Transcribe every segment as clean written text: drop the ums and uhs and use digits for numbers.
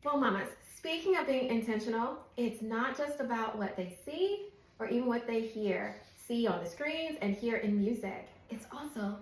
Well, mamas, speaking of being intentional, it's not just about what they see or even what they see on the screens and hear in music. It's also,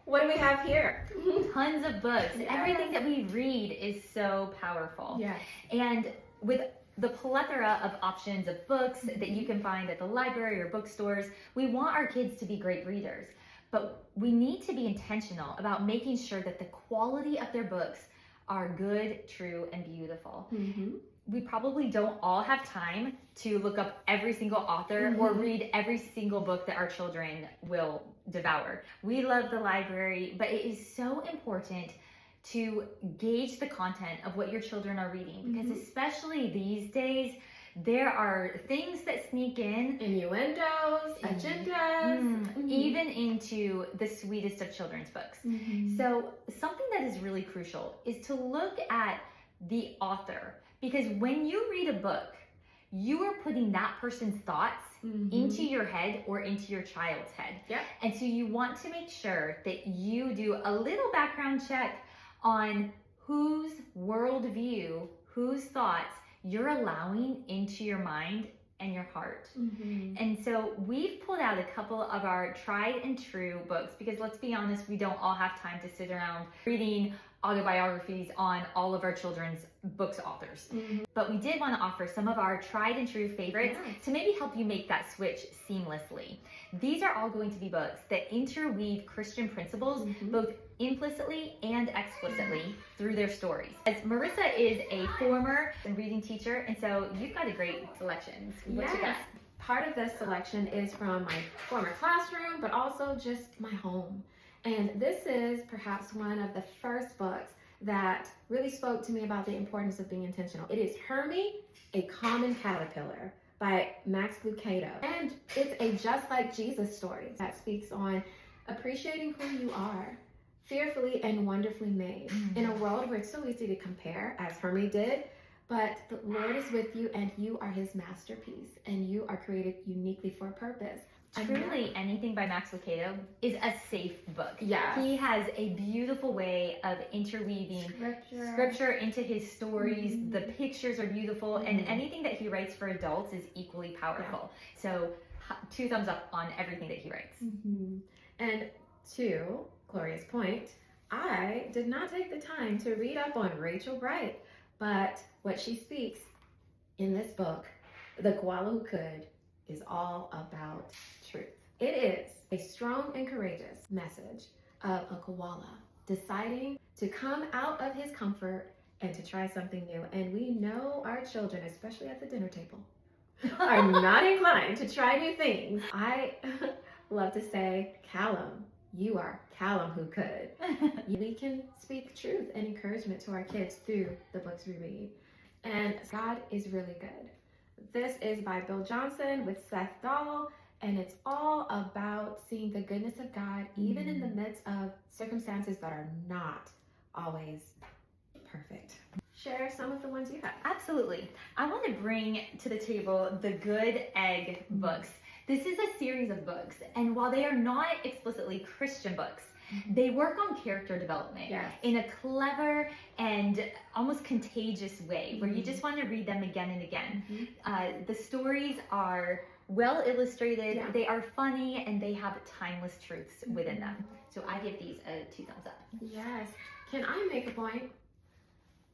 what do we have here? Tons of books. Yes. Everything that we read is so powerful. Yes. And with the plethora of options of books that you can find at the library or bookstores, we want our kids to be great readers. But we need to be intentional about making sure that the quality of their books are good, true, and beautiful. Mm-hmm. We probably don't all have time to look up every single author or read every single book that our children will devour. We love the library, but it is so important to gauge the content of what your children are reading, because especially these days, there are things that sneak in, Innuendos, agendas, even into the sweetest of children's books. So something that is really crucial is to look at the author, because when you read a book, you are putting that person's thoughts into your head or into your child's head. Yep. And so you want to make sure that you do a little background check on whose worldview, whose thoughts you're allowing into your mind and your heart. And so we've pulled out a couple of our tried and true books, because let's be honest, we don't all have time to sit around reading autobiographies on all of our children's books authors. But we did want to offer some of our tried and true favorites to maybe help you make that switch seamlessly. These are all going to be books that interweave Christian principles both implicitly and explicitly through their stories. As Marissa is a former reading teacher, and so you've got a great selection. What you got? Part of this selection is from my former classroom, but also just my home. And this is perhaps one of the first books that really spoke to me about the importance of being intentional. It is Hermie, A Common Caterpillar by Max Lucado. And it's a just like Jesus story that speaks on appreciating who you are, fearfully and wonderfully made, in a world where it's so easy to compare, as Hermie did. But the Lord is with you, and you are his masterpiece, and you are created uniquely for a purpose. Truly, anything by Max Lucado is a safe book. Yeah. He has a beautiful way of interweaving scripture into his stories. The pictures are beautiful, and anything that he writes for adults is equally powerful. So 2 thumbs up on everything that he writes. And to Gloria's point, I did not take the time to read up on Rachel Bright, but what she speaks in this book, The Koala Who Could, is all about truth. It is a strong and courageous message of a koala deciding to come out of his comfort and to try something new. And we know our children, especially at the dinner table, are not inclined to try new things. I love to say, Callum, you are Callum who could. We can speak truth and encouragement to our kids through the books we read. And God is really good. This is by Bill Johnson with Seth Dahl, and it's all about seeing the goodness of God even in the midst of circumstances that are not always perfect. Share some of the ones you have. Absolutely. I want to bring to the table the Good Egg books. This is a series of books, and while they are not explicitly Christian books, they work on character development in a clever and almost contagious way where you just want to read them again and again. The stories are well illustrated, they are funny, and they have timeless truths within them. So I give these a 2 thumbs up. Yes. Can I make a point?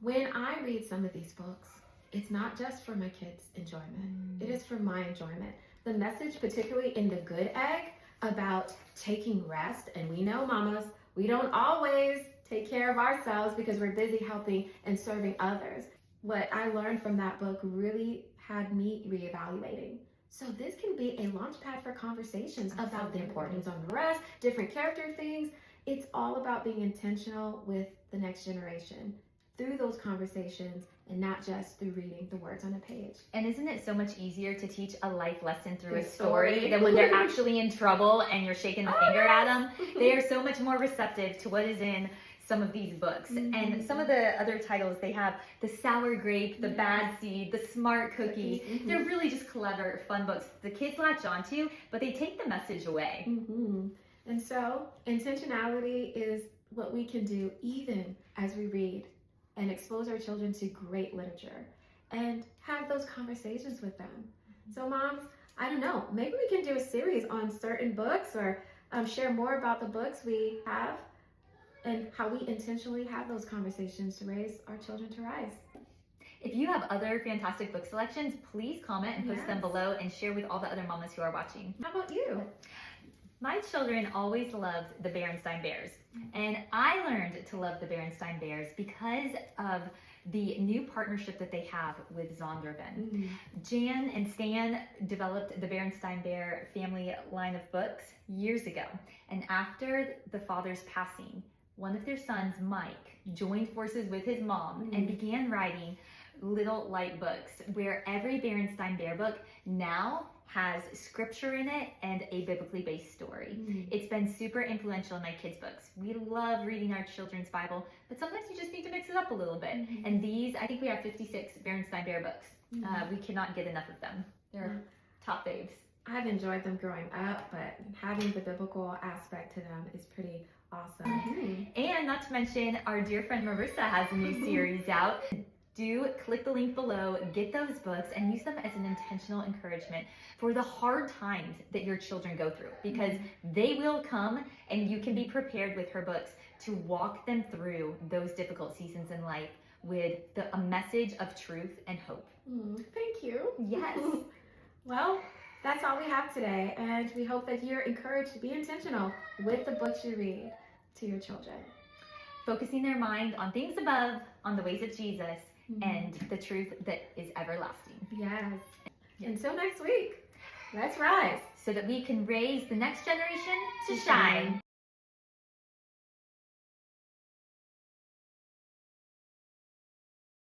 When I read some of these books, it's not just for my kids' enjoyment. It is for my enjoyment. The message, particularly in The Good Egg, about taking rest, and we know, mamas, we don't always take care of ourselves because we're busy helping and serving others. What I learned from that book really had me reevaluating. So this can be a launch pad for conversations about the importance of rest, different character things. It's all about being intentional with the next generation through those conversations, and not just through reading the words on a page. And isn't it so much easier to teach a life lesson through a story than when they're actually in trouble and you're shaking the finger at them? They are so much more receptive to what is in some of these books. And some of the other titles they have, The Sour Grape, The Bad Seed, The Smart Cookie. They're really just clever, fun books the kids latch onto, but they take the message away. And so intentionality is what we can do even as we read and expose our children to great literature and have those conversations with them. So moms, I don't know, maybe we can do a series on certain books or share more about the books we have and how we intentionally have those conversations to raise our children to rise. If you have other fantastic book selections, please comment and post them below and share with all the other mamas who are watching. How about you? My children always loved the Berenstain Bears, and I learned to love the Berenstain Bears because of the new partnership that they have with Zondervan. Jan and Stan developed the Berenstain Bear family line of books years ago, and after the father's passing, one of their sons, Mike, joined forces with his mom and began writing little light books where every Berenstain Bear book now has scripture in it and a biblically based story. It's been super influential in my kids' books. We love reading our children's Bible, but sometimes you just need to mix it up a little bit. And these, I think we have 56 Berenstain Bear books. We cannot get enough of them. They're top faves. I've enjoyed them growing up, but having the biblical aspect to them is pretty awesome. And not to mention, our dear friend Marissa has a new series out. Do click the link below, get those books, and use them as an intentional encouragement for the hard times that your children go through, because they will come, and you can be prepared with her books to walk them through those difficult seasons in life with a message of truth and hope. Thank you. Yes. Well, that's all we have today, and we hope that you're encouraged to be intentional with the books you read to your children. Focusing their mind on things above, on the ways of Jesus, and the truth that is everlasting. Yes. Until next week, let's rise so that we can raise the next generation to shine.